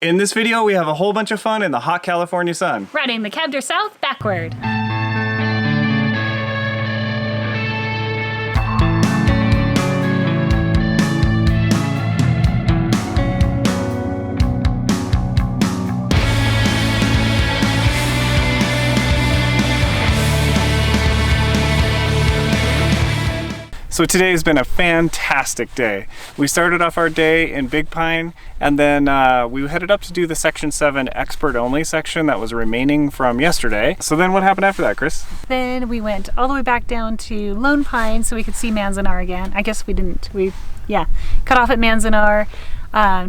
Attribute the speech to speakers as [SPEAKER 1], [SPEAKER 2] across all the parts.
[SPEAKER 1] In this video, we have a whole bunch of fun in the hot California sun.
[SPEAKER 2] Riding the CABDR south backward.
[SPEAKER 1] So today has been a fantastic day. We started off our day in Big Pine, and then we headed up to do the Section 7 expert only section that was remaining from yesterday. So then what happened after that, Chris?
[SPEAKER 2] Then we went all the way back down to Lone Pine so we could see Manzanar again. I guess we didn't. Cut off at Manzanar,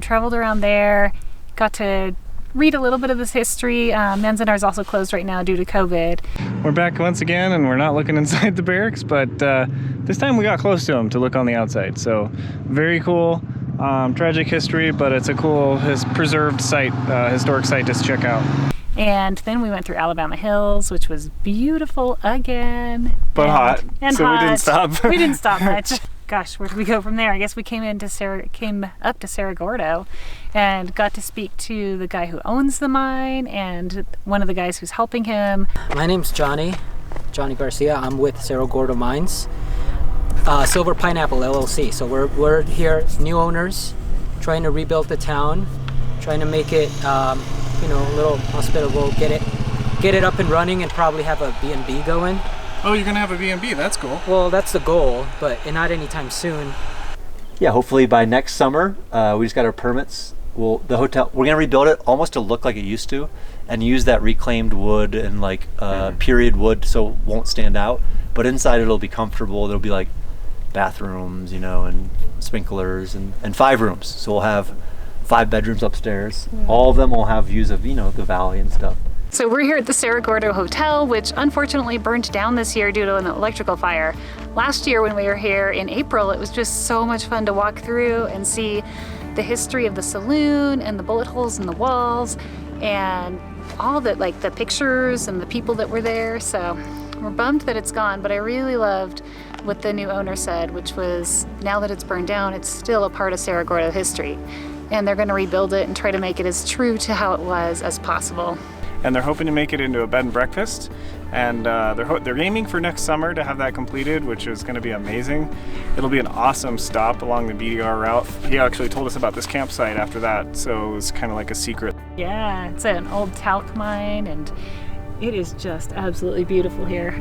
[SPEAKER 2] traveled around there, got to read a little bit of this history. Manzanar is also closed right now due to COVID.
[SPEAKER 1] We're back once again, and we're not looking inside the barracks, but this time we got close to them to look on the outside. So very cool. Tragic history, but it's a cool preserved site, historic site to check out.
[SPEAKER 2] And then we went through Alabama Hills, which was beautiful again.
[SPEAKER 1] But hot.
[SPEAKER 2] And
[SPEAKER 1] so
[SPEAKER 2] hot.
[SPEAKER 1] We didn't stop.
[SPEAKER 2] We didn't stop much. Gosh, where did we go from there? I guess we came up to Cerro Gordo and got to speak to the guy who owns the mine and one of the guys who's helping him.
[SPEAKER 3] My name's Johnny Garcia. I'm with Cerro Gordo Mines, Silver Pineapple LLC. So we're here, new owners, trying to rebuild the town, trying to make it, a little hospitable, get it up and running, and probably have a B&B going.
[SPEAKER 1] Oh, you're gonna have a B&B, that's cool.
[SPEAKER 3] Well, that's the goal, but not anytime soon.
[SPEAKER 4] Yeah, hopefully by next summer. We just got our permits. We're gonna rebuild it almost to look like it used to, and use that reclaimed wood and period wood so it won't stand out. But inside it'll be comfortable. There'll be like bathrooms, and sprinklers and 5 rooms. So we'll have 5 bedrooms upstairs. All of them will have views of the valley and stuff.
[SPEAKER 2] So we're here at the Cerro Gordo Hotel, which unfortunately burned down this year due to an electrical fire. Last year when we were here in April, it was just so much fun to walk through and see the history of the saloon and the bullet holes in the walls and all the the pictures and the people that were there. So we're bummed that it's gone, but I really loved what the new owner said, which was now that it's burned down, it's still a part of Cerro Gordo history. And they're gonna rebuild it and try to make it as true to how it was as possible.
[SPEAKER 1] And they're hoping to make it into a bed and breakfast, and they're aiming for next summer to have that completed, which is going to be amazing. It'll be an awesome stop along the BDR route. He actually told us about this campsite after that, so it was kind of like a secret.
[SPEAKER 2] Yeah, it's an old talc mine, and it is just absolutely beautiful here.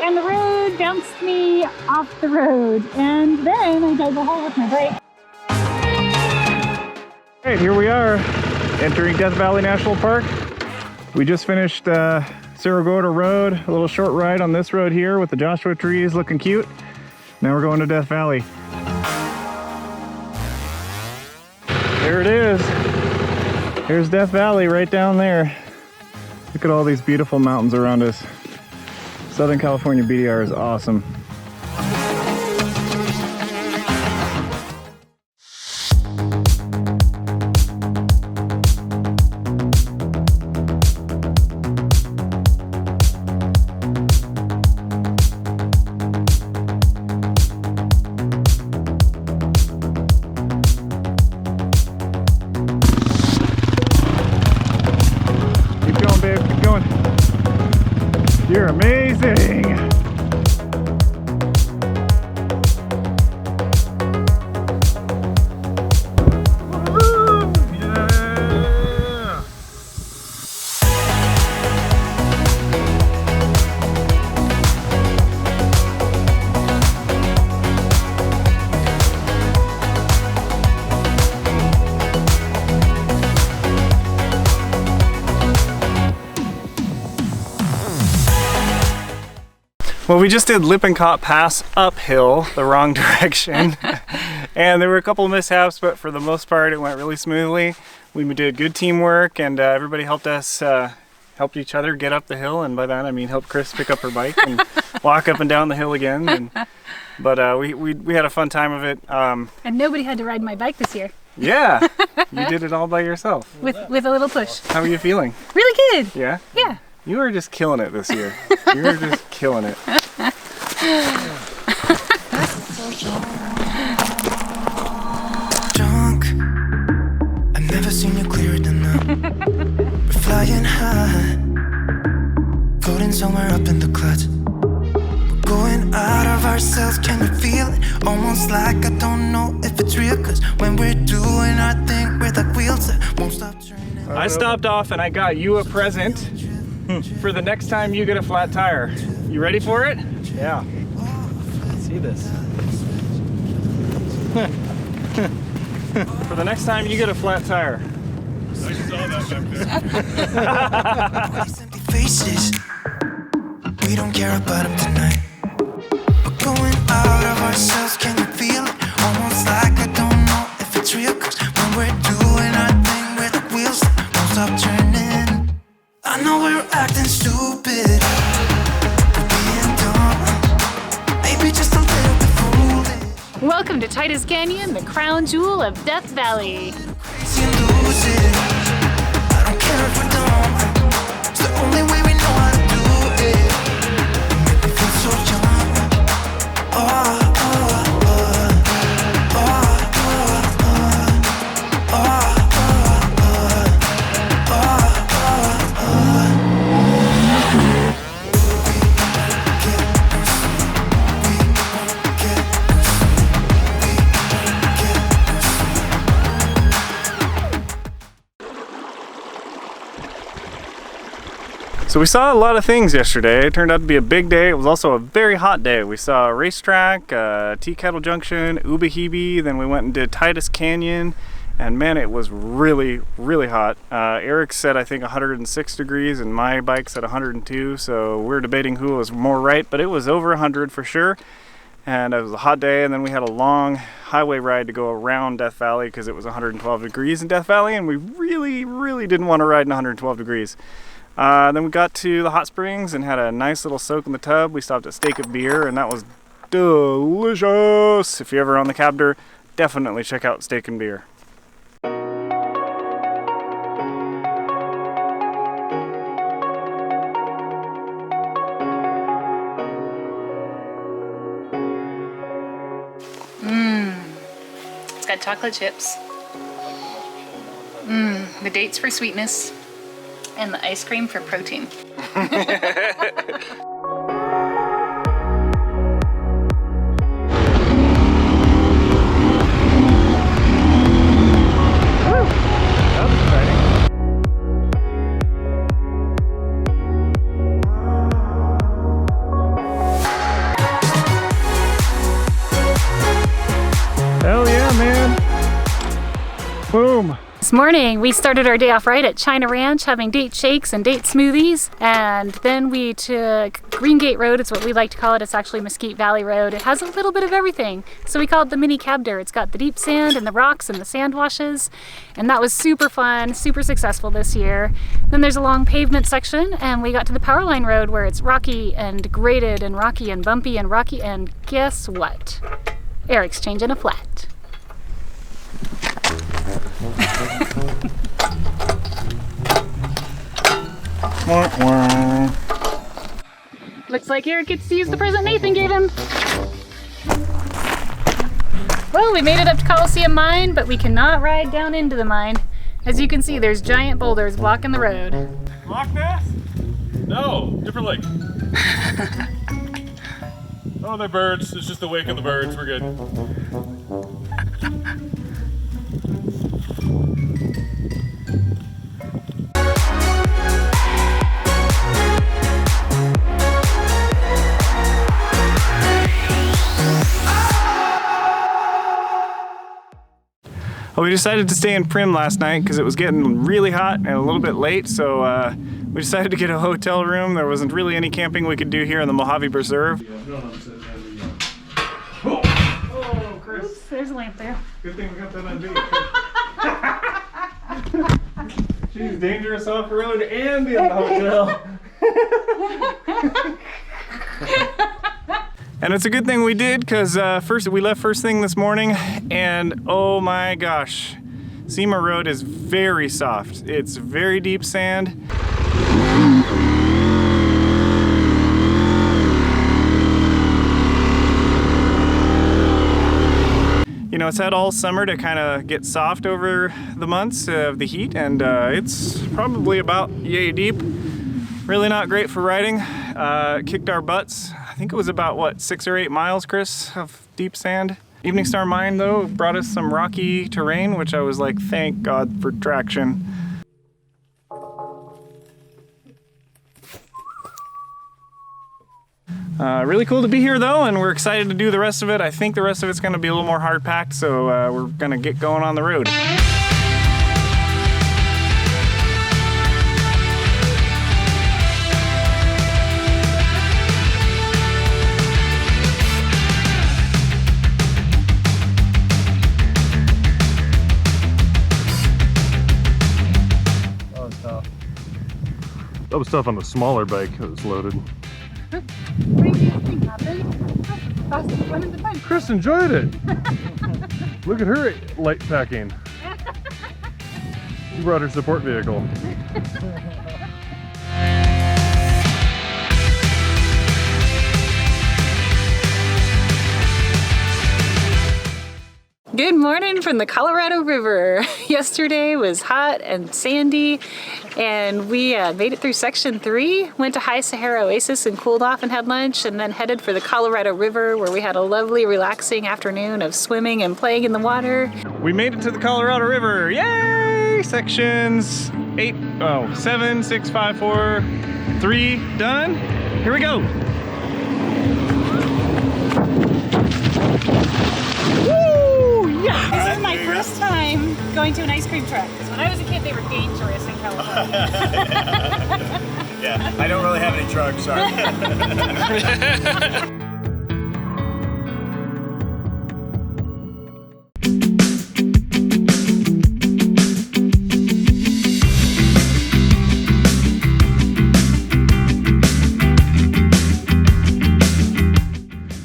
[SPEAKER 2] And the road bounced me off the road, and then I dug a hole with my brake.
[SPEAKER 1] Alright, here we are, entering Death Valley National Park. We just finished Cerro Gordo Road, a little short ride on this road here with the Joshua trees looking cute. Now we're going to Death Valley. There it is. Here's Death Valley right down there. Look at all these beautiful mountains around us. Southern California BDR is awesome. Keep going, babe, keep going. You're amazing! Well, we just did Lippincott Pass uphill the wrong direction. And there were a couple of mishaps, but for the most part it went really smoothly. We did good teamwork, and everybody helped us, helped each other get up the hill, and by that I mean help Chris pick up her bike and walk up and down the hill again. But we had a fun time of it.
[SPEAKER 2] And nobody had to ride my bike this year.
[SPEAKER 1] Yeah, you did it all by yourself.
[SPEAKER 2] with a little push.
[SPEAKER 1] How are you feeling?
[SPEAKER 2] Really good.
[SPEAKER 1] Yeah?
[SPEAKER 2] Yeah.
[SPEAKER 1] You are just killing it this year. You're just killing it.
[SPEAKER 5] Drunk, I've never seen you clearer than now. We're flying high, floating somewhere up in the clouds. We're going out of ourselves, can you feel it? Almost like I don't know if it's real, cause when we're doing our thing, we're like wheels that won't stop turning.
[SPEAKER 1] I stopped off and I got you a present for the next time you get a flat tire. You ready for it?
[SPEAKER 3] Yeah. Let's see this.
[SPEAKER 1] For the next time you get a flat tire.
[SPEAKER 5] These empty faces, we don't care about them tonight. We're going out of ourselves, can you feel it? Almost like I don't know if it's real, cause when we're doing our thing, we're the wheels that won't stop turning. I know we're acting stupid, we're being dumb, maybe just a little bit foolish.
[SPEAKER 2] Welcome to Titus Canyon, the crown jewel of Death Valley.
[SPEAKER 5] Crazy and lose it. I don't care if we're dumb, it's the only way we know how to do it. You make me feel so young. Oh, oh, oh, oh, oh, oh,
[SPEAKER 1] So we saw a lot of things yesterday. It turned out to be a big day. It was also a very hot day. We saw a racetrack, Tea Kettle Junction, Ubehebe, then we went and did Titus Canyon, and man, it was really, really hot. Eric said I think 106 degrees and my bike said 102, so we're debating who was more right, but it was over 100 for sure. And it was a hot day, and then we had a long highway ride to go around Death Valley because it was 112 degrees in Death Valley, and we really, really didn't want to ride in 112 degrees. Then we got to the hot springs and had a nice little soak in the tub. We stopped at CABDR, and that was delicious. If you're ever on the CABDR, definitely check out Steak and Beer.
[SPEAKER 2] It's got chocolate chips. The dates for sweetness. And the ice cream for protein.
[SPEAKER 1] Hell yeah, man. Boom.
[SPEAKER 2] This morning we started our day off right at China Ranch having date shakes and date smoothies, and then we took Green Gate Road. It's what we like to call it. It's actually Mesquite Valley Road. It has a little bit of everything, so we call it the mini CABDR. It's got the deep sand and the rocks and the sand washes, and that was super fun, super successful this year. Then there's a long pavement section, and we got to the Powerline Road where it's rocky and graded and rocky and bumpy and rocky, and guess what? Eric's changing a flat. Looks like Eric gets to use the present Nathan gave him. Well, we made it up to Coliseum Mine, but we cannot ride down into the mine. As you can see, there's giant boulders blocking the road.
[SPEAKER 6] Loch Ness? No, different lake. Oh, they're birds. It's just the wake of the birds. We're good.
[SPEAKER 1] Well, we decided to stay in Prim last night because it was getting really hot and a little bit late, so we decided to get a hotel room. There wasn't really any camping we could do here in the Mojave Preserve.
[SPEAKER 2] Oh, Chris. Oops, there's a lamp there.
[SPEAKER 1] Good thing we got that on video. She's dangerous off-road and in the hotel. And it's a good thing we did, because we left first thing this morning, and oh my gosh, SEMA road is very soft. It's very deep sand. You know, it's had all summer to kind of get soft over the months of the heat, and it's probably about yay deep. Really not great for riding. Kicked our butts. I think it was about, what, 6 or 8 miles, Chris, of deep sand. Evening Star Mine, though, brought us some rocky terrain, which I was like, thank God for traction. Really cool to be here though, and we're excited to do the rest of it. I think the rest of it's going to be a little more hard packed, so we're going to get going on the road.
[SPEAKER 6] That was tough. That was tough on the smaller bike that was loaded. Chris enjoyed it. Look at her light packing. She brought her support vehicle.
[SPEAKER 2] Good morning from the Colorado River. Yesterday was hot and sandy, and we made it through section 3, went to High Sahara Oasis and cooled off and had lunch, and then headed for the Colorado River, where we had a lovely relaxing afternoon of swimming and playing in the water.
[SPEAKER 1] We made it to the Colorado River. Yay! Sections 7, 6, 5, 4, 3, done. Here we go.
[SPEAKER 2] This is my first time going to an ice cream truck. Because when I was a kid, they were dangerous in California.
[SPEAKER 1] Yeah, I don't really have any trucks, sorry.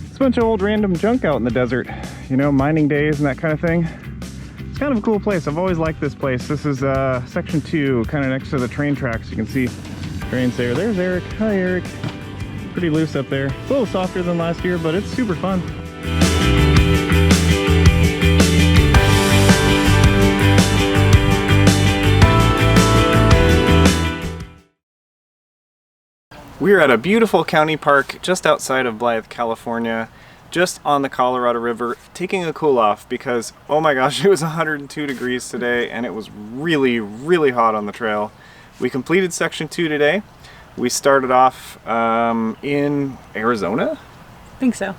[SPEAKER 1] It's a bunch of old random junk out in the desert. You know, mining days and that kind of thing. It's kind of a cool place. I've always liked this place. This is section 2, kind of next to the train tracks. You can see trains there. There's Eric. Hi, Eric. Pretty loose up there. It's a little softer than last year, but it's super fun. We're at a beautiful county park just outside of Blythe, California, just on the Colorado River, taking a cool off because, oh my gosh, it was 102 degrees today and it was really, really hot on the trail. We completed section 2 today. We started off in Arizona?
[SPEAKER 2] I think so.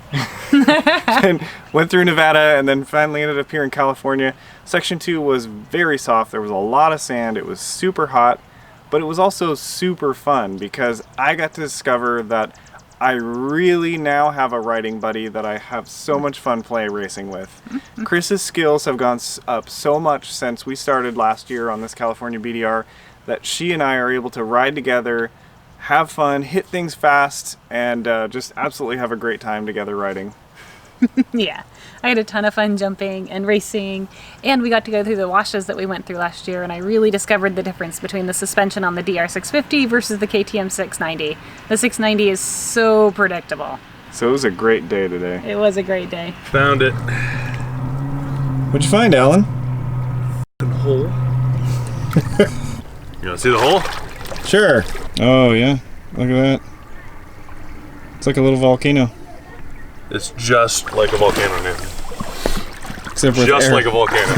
[SPEAKER 1] And went through Nevada and then finally ended up here in California. Section 2 was very soft. There was a lot of sand. It was super hot, but it was also super fun because I got to discover that I really now have a riding buddy that I have so much fun play racing with. Chris's skills have gone up so much since we started last year on this California BDR that she and I are able to ride together, have fun, hit things fast, and just absolutely have a great time together riding.
[SPEAKER 2] Yeah, I had a ton of fun jumping and racing, and we got to go through the washes that we went through last year, and I really discovered the difference between the suspension on the DR650 versus the KTM 690. The 690 is so predictable.
[SPEAKER 1] So it was a great day today.
[SPEAKER 2] It was a great day.
[SPEAKER 6] Found it.
[SPEAKER 1] What'd you find, Alan?
[SPEAKER 6] A hole. You want to see the hole?
[SPEAKER 1] Sure. Oh yeah, look at that. It's like a little volcano.
[SPEAKER 6] It's just like a volcano now.
[SPEAKER 1] Except with
[SPEAKER 6] Just
[SPEAKER 1] air.
[SPEAKER 6] like a volcano.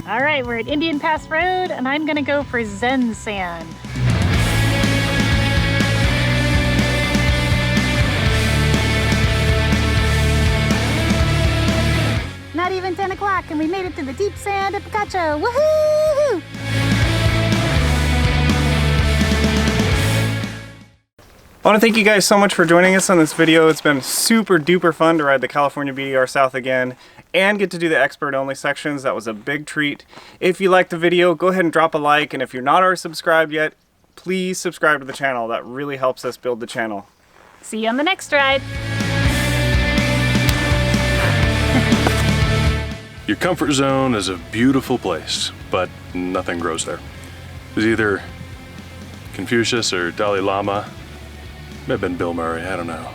[SPEAKER 2] All right, we're at Indian Pass Road, and I'm gonna go for Zen Sand. Not even 10 o'clock, and we made it to the deep sand at Picacho. Woohoo!
[SPEAKER 1] I want to thank you guys so much for joining us on this video. It's been super duper fun to ride the California BDR South again and get to do the expert only sections. That was a big treat. If you liked the video, go ahead and drop a like, and if you're not already subscribed yet, please subscribe to the channel. That really helps us build the channel.
[SPEAKER 2] See you on the next ride.
[SPEAKER 7] Your comfort zone is a beautiful place, but nothing grows there. It's either Confucius or Dalai Lama. May have been Bill Murray, I don't know.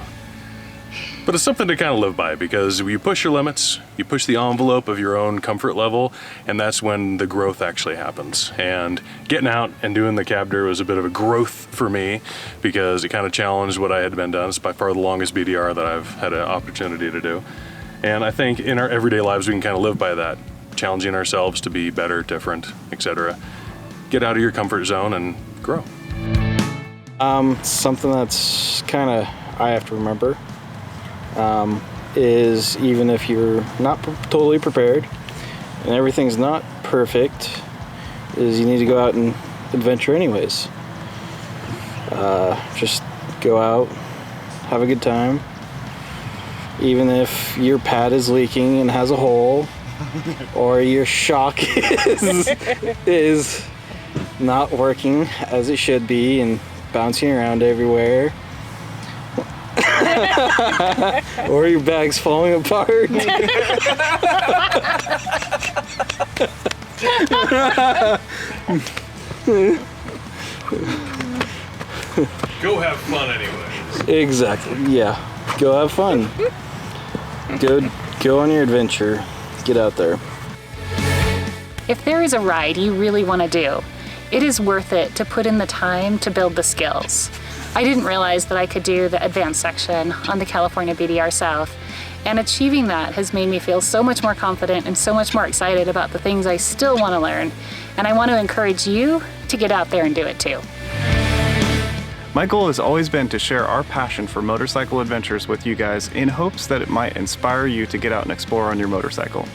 [SPEAKER 7] But it's something to kind of live by, because you push your limits, you push the envelope of your own comfort level, and that's when the growth actually happens. And getting out and doing the CABDR was a bit of a growth for me, because it kind of challenged what I had been done. It's by far the longest BDR that I've had an opportunity to do. And I think in our everyday lives we can kind of live by that, challenging ourselves to be better, different, etc. Get out of your comfort zone and grow.
[SPEAKER 8] Something that's kind of, I have to remember, is even if you're not totally prepared and everything's not perfect, is you need to go out and adventure anyways. Just go out, have a good time. Even if your pad is leaking and has a hole, or your shock is not working as it should be and bouncing around everywhere. Or your bag's falling apart.
[SPEAKER 7] Go have fun anyways.
[SPEAKER 8] Exactly, yeah. Go have fun. Go on your adventure. Get out there.
[SPEAKER 2] If there is a ride you really want to do, it is worth it to put in the time to build the skills. I didn't realize that I could do the advanced section on the California BDR South, and achieving that has made me feel so much more confident and so much more excited about the things I still want to learn, and I want to encourage you to get out there and do it too.
[SPEAKER 1] My goal has always been to share our passion for motorcycle adventures with you guys in hopes that it might inspire you to get out and explore on your motorcycle.